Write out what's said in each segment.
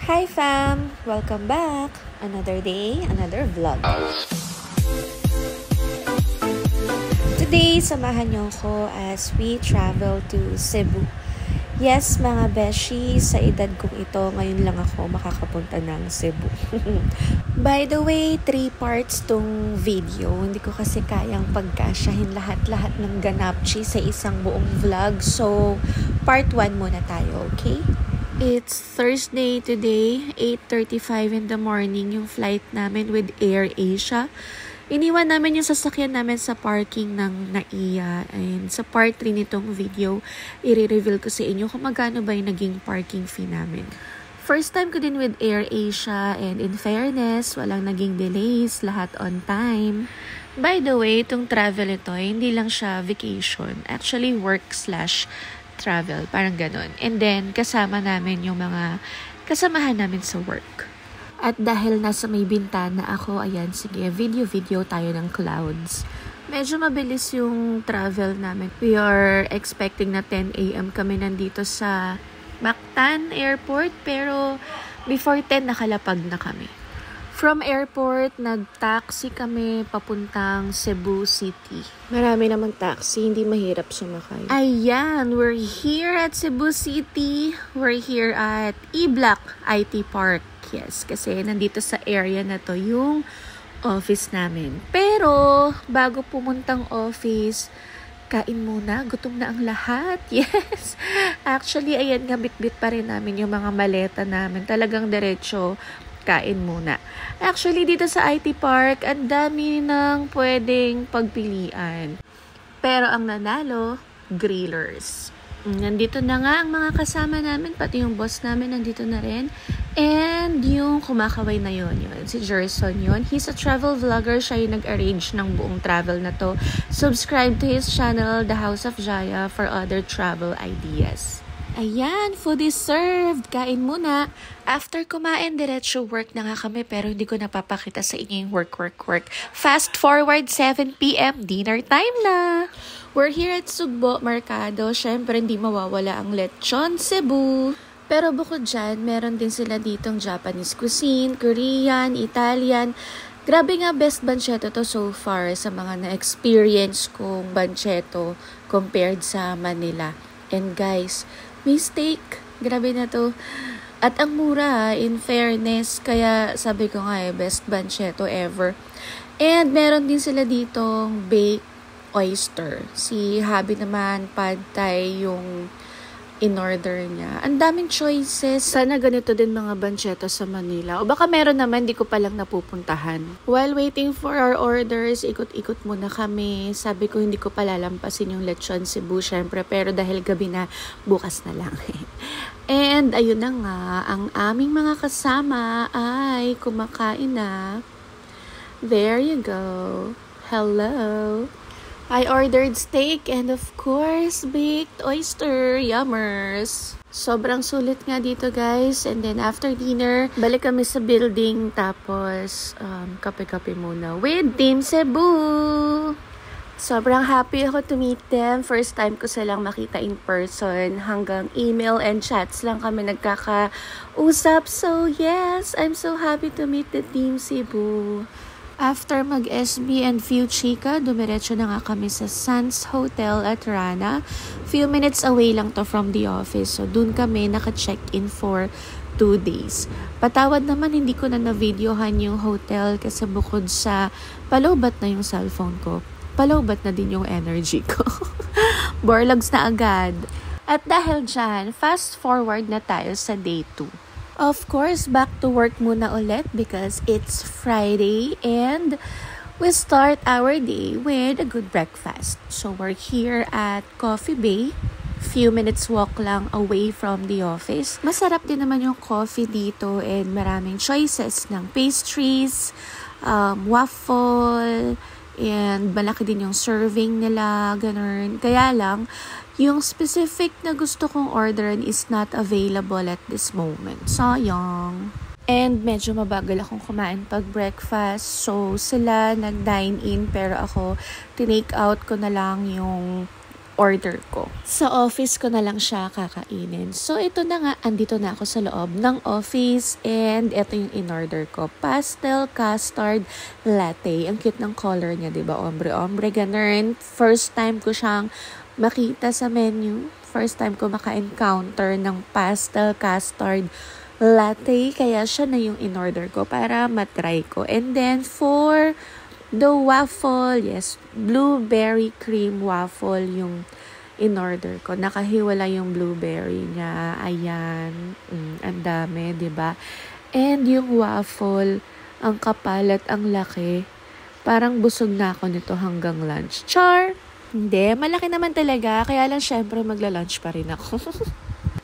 Hi fam! Welcome back! Another day, another vlog. Today, samahan niyo ko as we travel to Cebu. Yes, mga beshi, sa edad kong ito, ngayon lang ako makakapunta ng Cebu. By the way, 3 parts tong video. Hindi ko kasi kayang pagkasyahin lahat-lahat ng ganapchi sa isang buong vlog. So, part 1 muna tayo, okay? It's Thursday today, 8:35 in the morning yung flight namin with AirAsia. Iniwan namin yung sasakyan namin sa parking ng NAIA. And sa part 3 nitong video, i-reveal ko sa inyo kung magkano ba yung naging parking fee namin. First time ko din with AirAsia and in fairness, walang naging delays, lahat on time. By the way, itong travel ito, hindi lang siya vacation. Actually, work/travel, parang ganun. And then, kasama namin yung mga kasamahan namin sa work. At dahil nasa may bintana ako, ayan, sige, video tayo ng clouds. Medyo mabilis yung travel namin. We are expecting na 10 a.m. kami nandito sa Mactan Airport, pero before 10 nakalapag na kami. From airport, nag-taxi kami papuntang Cebu City. Marami namang taxi, hindi mahirap sumakay. Ayan, we're here at Cebu City. We're here at E-Block IT Park. Yes, kasi nandito sa area na to yung office namin. Pero, bago pumuntang office, kain muna, gutom na ang lahat. Yes. Actually, ayan nga, bitbit pa rin namin yung mga maleta namin. Talagang diretso, kain muna. Actually, dito sa IT Park, ang dami ng pwedeng pagpilian. Pero ang nanalo, grillers. Nandito na nga ang mga kasama namin, pati yung boss namin nandito na rin. And yung kumakaway na yun, si Jerson yun. He's a travel vlogger, siya yung nag-arrange ng buong travel na to. Subscribe to his channel, The House of Jaya, for other travel ideas. Ayan, food is served. Kain muna. After kumain, diretso work na nga kami pero hindi ko napapakita sa inyo yung work. Fast forward, 7 p.m. dinner time na. We're here at Sugbo Mercado. Syempre, hindi mawawala ang lechon Cebu. Pero bukod dyan, meron din sila ditong Japanese cuisine, Korean, Italian. Grabe nga, best banchetto to so far sa mga na-experience kong banchetto compared sa Manila. And guys, may steak. Grabe na to. At ang mura, in fairness. Kaya sabi ko nga best banchetto ever. And meron din sila ditong baked oyster. Si Habi naman, pad thai yung in-order niya. Ang daming choices. Sana ganito din mga banchetto sa Manila. O baka meron naman, di ko palang napupuntahan. While waiting for our orders, ikot-ikot muna kami. Sabi ko, hindi ko palalampasin yung lechon Cebu, syempre. Pero dahil gabi na, bukas na lang. And ayun na nga, ang aming mga kasama ay kumakain na. There you go. Hello. I ordered steak and of course, baked oyster. Yummers! Sobrang sulit nga dito guys. And then after dinner, balik kami sa building. Tapos, kape-kape muna with Team Cebu! Sobrang happy ako to meet them. First time ko silang makita in person. Hanggang email and chats lang kami nagkakausap. So yes, I'm so happy to meet the Team Cebu. After mag-SB and few chika, dumiretso na nga kami sa Sands Hotel at Rana. Few minutes away lang to from the office. So, dun kami naka-check-in for 2 days. Patawad naman, hindi ko na na-videohan yung hotel kasi bukod sa palaubat na yung cellphone ko, palaubat na din yung energy ko. Borlogs na agad. At dahil dyan, fast forward na tayo sa day 2. Of course, back to work muna ulit because it's Friday and we start our day with a good breakfast. So we're here at Coffee Bay. Few minutes walk lang away from the office. Masarap din naman yung coffee dito and maraming choices ng pastries, waffle, and malaki din yung serving nila, ganun. Kaya lang, yung specific na gusto kong orderin is not available at this moment. Sayang. And medyo mabagal akong kumain pag breakfast. So, sila nag-dine in pero ako tinake out ko na lang yung order ko. Sa office ko na lang siya kakainin. So, ito na nga, andito na ako sa loob ng office and ito yung in-order ko. Pastel custard latte. Ang cute ng color niya, diba? Ombre-ombre, ganun. First time ko siyang makita sa menu. First time ko maka-encounter ng pastel custard latte. Kaya siya na yung in-order ko para matry ko. And then, for the waffle, yes, blueberry cream waffle yung in-order ko. Nakahiwala yung blueberry niya. Ayan. Ang dami, diba? And yung waffle, ang kapal at ang laki. Parang busog na ako nito hanggang lunch. Char! Hindi, malaki naman talaga. Kaya lang syempre magla-lunch pa rin ako.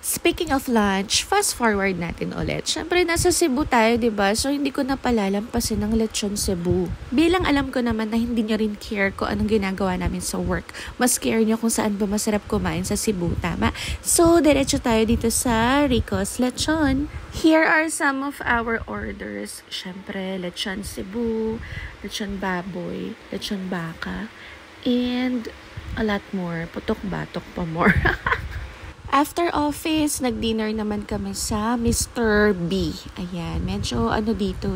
Speaking of lunch, fast forward natin ulit. Siyempre, nasa Cebu tayo, diba? So, hindi ko na palalampasin ng lechon Cebu. Bilang alam ko naman na hindi nyo rin care kung anong ginagawa namin sa work. Mas care nyo kung saan ba masarap kumain sa Cebu, tama? So, diretso tayo dito sa Rico's Lechon. Here are some of our orders. Siyempre, lechon Cebu, lechon baboy, lechon baka, and a lot more. Putok-batok pa more. After office, nag-dinner naman kami sa Mr. B. Ayan, medyo dito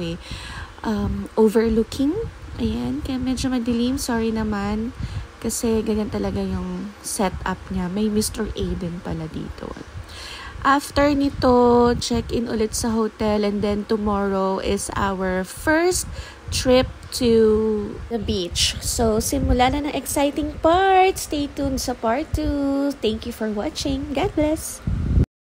overlooking. Ayan, kaya medyo madilim. Sorry naman. Kasi ganyan talaga yung setup niya. May Mr. A din pala dito. After nito, check-in ulit sa hotel. And then tomorrow is our first trip to the beach. So, simula na ng exciting part. Stay tuned sa part 2. Thank you for watching. God bless!